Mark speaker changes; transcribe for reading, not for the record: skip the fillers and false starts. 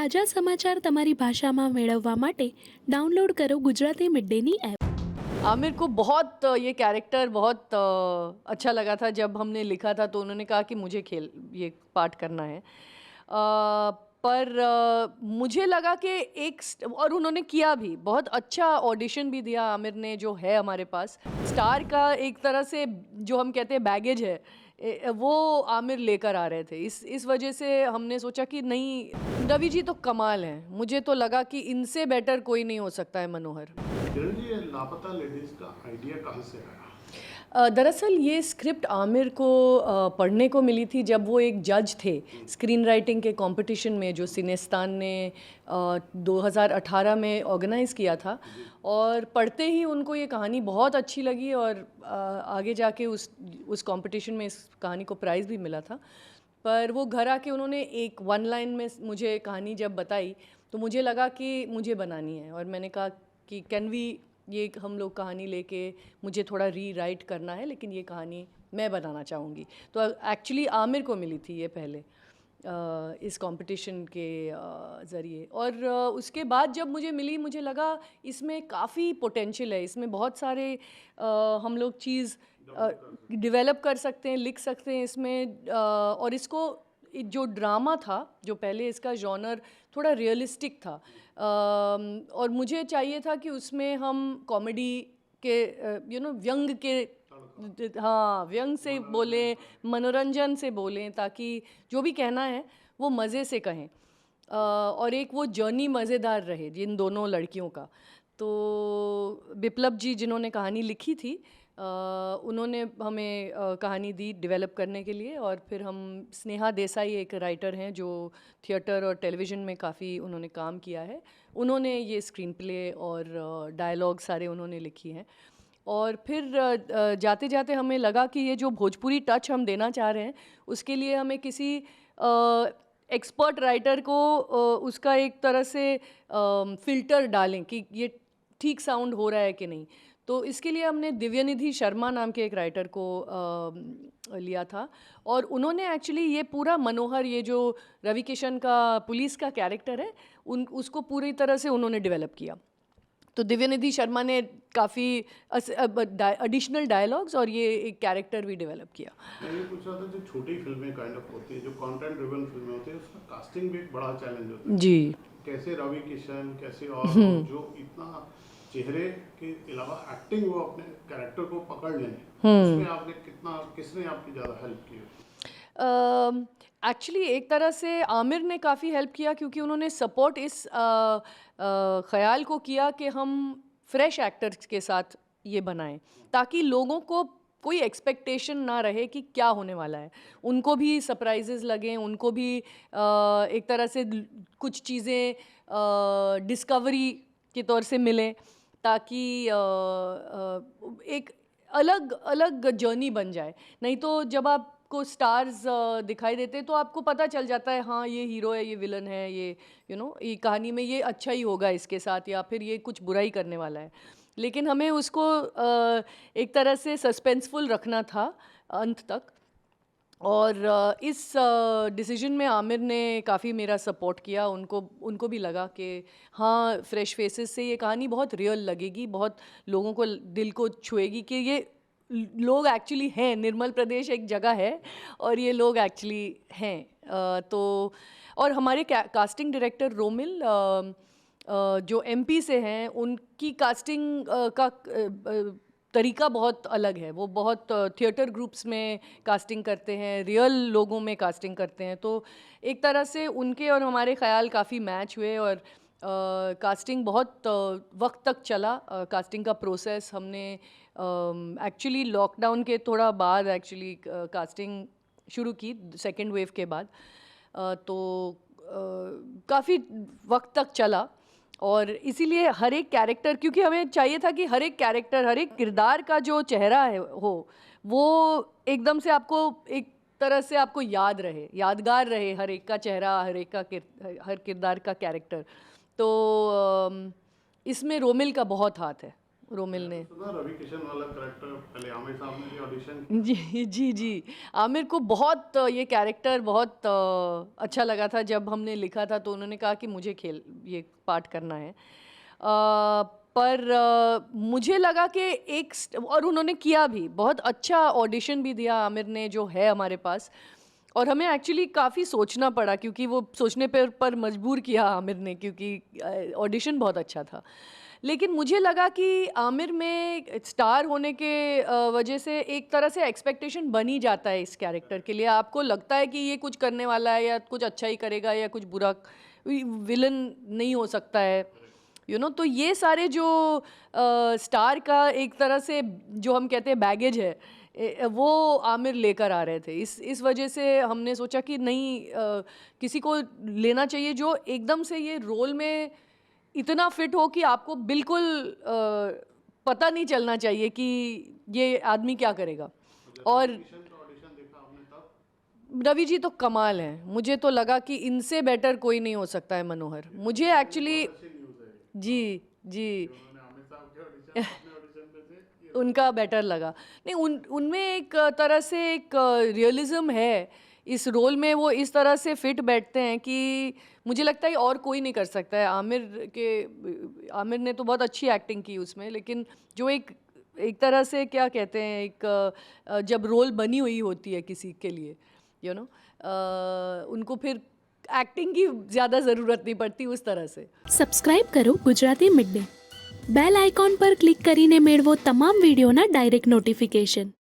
Speaker 1: તાજા સમાચાર તમારી ભાષામાં મેળવવા માટે ડાઉનલોડ કરો ગુજરાતી મિડ ડેની એપ।
Speaker 2: आमिर को बहुत ये कैरेक्टर बहुत अच्छा लगा था। जब हमने लिखा था तो उन्होंने कहा कि मुझे ये पार्ट करना है। पर मुझे लगा कि और उन्होंने किया भी, बहुत अच्छा ऑडिशन भी दिया आमिर ने, जो है हमारे पास स्टार का एक तरह से जो हम कहते हैं बैगेज है, वो आमिर लेकर आ रहे थे। इस वजह से हमने सोचा कि नहीं, रवि जी तो कमाल हैं। मुझे तो लगा कि इनसे बेटर कोई नहीं हो सकता है मनोहर।
Speaker 3: किरण जी, ये लापता लेडीज़ का आइडिया कहाँ से आया?
Speaker 2: दरअसल ये स्क्रिप्ट आमिर को पढ़ने को मिली थी जब वो एक जज थे स्क्रीन राइटिंग के कंपटीशन में, जो सिनेस्तान ने 2018 में ऑर्गेनाइज़ किया था। और पढ़ते ही उनको ये कहानी बहुत अच्छी लगी और आगे जाके उस कंपटीशन में इस कहानी को प्राइज़ भी मिला था। पर वो घर आके उन्होंने एक 1 लाइन में मुझे कहानी जब बताई तो मुझे लगा कि मुझे बनानी है। और मैंने कहा कि कैन वी, ये हम लोग कहानी लेके मुझे थोड़ा रीराइट करना है, लेकिन ये कहानी मैं बनाना चाहूँगी। तो एक्चुअली आमिर को मिली थी ये पहले इस कंपटीशन के ज़रिए। और उसके बाद जब मुझे मिली, मुझे लगा इसमें काफ़ी पोटेंशियल है, इसमें बहुत सारे हम लोग चीज़ डेवलप कर सकते हैं, लिख सकते हैं इसमें। और इसको जो ड्रामा था, जो पहले इसका जॉनर थोड़ा रियलिस्टिक था, और मुझे चाहिए था कि उसमें हम कॉमेडी के व्यंग के, हाँ, व्यंग से बोलें, मनोरंजन से बोलें, ताकि जो भी कहना है वो मज़े से कहें और एक वो जर्नी मज़ेदार रहे जिन दोनों लड़कियों का। तो बिप्लब जी जिन्होंने कहानी लिखी थी, उन्होंने हमें कहानी दी डेवलप करने के लिए। और फिर हम, स्नेहा देसाई एक राइटर हैं जो थिएटर और टेलीविज़न में काफ़ी उन्होंने काम किया है, उन्होंने ये स्क्रीन प्ले और डायलॉग सारे उन्होंने लिखी हैं। और फिर जाते जाते हमें लगा कि ये जो भोजपुरी टच हम देना चाह रहे हैं, उसके लिए हमें किसी एक्सपर्ट राइटर को उसका एक तरह से फ़िल्टर डालें कि ये ठीक साउंड हो रहा है कि नहीं। तो इसके लिए हमने दिव्यनिधि शर्मा नाम के एक राइटर को लिया था। और उन्होंने एक्चुअली ये पूरा मनोहर, ये जो रवि किशन का पुलिस का कैरेक्टर है, उसको पूरी तरह से उन्होंने डेवलप किया। तो दिव्यनिधि शर्मा ने काफ़ी एडिशनल डायलॉग्स और ये एक कैरेक्टर भी डेवलप किया।
Speaker 3: मैं ये पूछ रहा था, जो छोटी फिल्में काइंड ऑफ होती है, जो कंटेंट ड्रिवन फिल्में होती है, उसका कास्टिंग भी एक बड़ा चैलेंज होता है
Speaker 2: जी।
Speaker 3: कैसे रवि किशन, कैसे और जो इतना चेहरे के अलावा एक्टिंग वो अपने कैरेक्टर को पकड़ लें, उसमें आपने किसने आपकी ज़्यादा हेल्प की?
Speaker 2: एक्चुअली एक तरह से आमिर ने काफ़ी हेल्प किया, क्योंकि उन्होंने सपोर्ट इस ख़याल को किया कि हम फ्रेश एक्टर्स के साथ ये बनाएं, ताकि लोगों को कोई एक्सपेक्टेशन ना रहे कि क्या होने वाला है, उनको भी सरप्राइजेस लगें, उनको भी एक तरह से कुछ चीज़ें डिस्कवरी के तौर से मिलें, ताकि एक अलग अलग जर्नी बन जाए। नहीं तो जब आपको स्टार्स दिखाई देते तो आपको पता चल जाता है, हाँ ये हीरो है, ये विलन है, ये ये कहानी में ये अच्छा ही होगा इसके साथ, या फिर ये कुछ बुराई करने वाला है। लेकिन हमें उसको एक तरह से सस्पेंसफुल रखना था अंत तक। और इस डिसीजन में आमिर ने काफ़ी मेरा सपोर्ट किया। उनको भी लगा कि हाँ, फ्रेश फेसेस से ये कहानी बहुत रियल लगेगी, बहुत लोगों को दिल को छुएगी कि ये लोग एक्चुअली हैं, निर्मल प्रदेश एक जगह है और ये लोग एक्चुअली हैं। तो और हमारे कास्टिंग डायरेक्टर रोमिल, जो एमपी से हैं, उनकी कास्टिंग का तरीका बहुत अलग है। वो बहुत थिएटर ग्रुप्स में कास्टिंग करते हैं, रियल लोगों में कास्टिंग करते हैं। तो एक तरह से उनके और हमारे ख्याल काफ़ी मैच हुए और कास्टिंग बहुत वक्त तक चला। कास्टिंग का प्रोसेस हमने एक्चुअली लॉकडाउन के थोड़ा बाद एक्चुअली कास्टिंग शुरू की, सेकेंड वेव के बाद। तो काफ़ी वक्त तक चला। और इसीलिए हर एक कैरेक्टर, क्योंकि हमें चाहिए था कि हर एक कैरेक्टर, हर एक किरदार का जो चेहरा है वो एकदम से आपको एक तरह से आपको याद रहे, यादगार रहे, हर एक का चेहरा, हर एक का हर किरदार का कैरेक्टर। तो इसमें रोमिल का बहुत हाथ है, रोमिल ने।
Speaker 3: सुना रवि किशन वाला कैरेक्टर पहले आमिर साहब ने भी ऑडिशन
Speaker 2: जी आमिर को बहुत ये कैरेक्टर बहुत अच्छा लगा था। जब हमने लिखा था तो उन्होंने कहा कि मुझे ये पार्ट करना है, पर मुझे लगा कि और उन्होंने किया भी, बहुत अच्छा ऑडिशन भी दिया आमिर ने जो है हमारे पास। और हमें एक्चुअली काफ़ी सोचना पड़ा, क्योंकि वो सोचने पर मजबूर किया आमिर ने, क्योंकि ऑडिशन बहुत अच्छा था। लेकिन मुझे लगा कि आमिर में स्टार होने के वजह से एक तरह से एक्सपेक्टेशन बन ही जाता है इस कैरेक्टर के लिए। आपको लगता है कि ये कुछ करने वाला है, या कुछ अच्छा ही करेगा, या कुछ बुरा विलन नहीं हो सकता है, तो ये सारे जो स्टार का एक तरह से जो हम कहते हैं बैगेज है, वो आमिर लेकर आ रहे थे। इस वजह से हमने सोचा कि नहीं, किसी को लेना चाहिए जो एकदम से ये रोल में इतना फिट हो कि आपको बिल्कुल पता नहीं चलना चाहिए कि ये आदमी क्या करेगा। और
Speaker 3: किशन का ऑडिशन देखा आपने तब?
Speaker 2: रवि जी तो कमाल हैं। मुझे तो लगा कि इनसे बेटर कोई नहीं हो सकता है मनोहर। मुझे एक्चुअली
Speaker 3: अच्छी न्यूज़ है
Speaker 2: जी
Speaker 3: उन्होंने आमिर साहब के ऑडिशन अपने ऑडिशन में से
Speaker 2: उनका बेटर लगा। नहीं, उनमें एक तरह से एक रियलिज्म है इस रोल में। वो इस तरह से फिट बैठते हैं कि मुझे लगता है और कोई नहीं कर सकता है। आमिर ने तो बहुत अच्छी एक्टिंग की उसमें, लेकिन जो एक तरह से क्या कहते हैं, एक जब रोल बनी हुई होती है किसी के लिए, उनको फिर एक्टिंग की ज़्यादा ज़रूरत नहीं पड़ती उस तरह से।
Speaker 1: સબસ્ક્રાઇબ કરો Gujarati mid day. Bell icon પર ક્લિક કરીને મેળવો તમામ વિડીયોના ડાયરેક્ટ નોટિફિકેશન.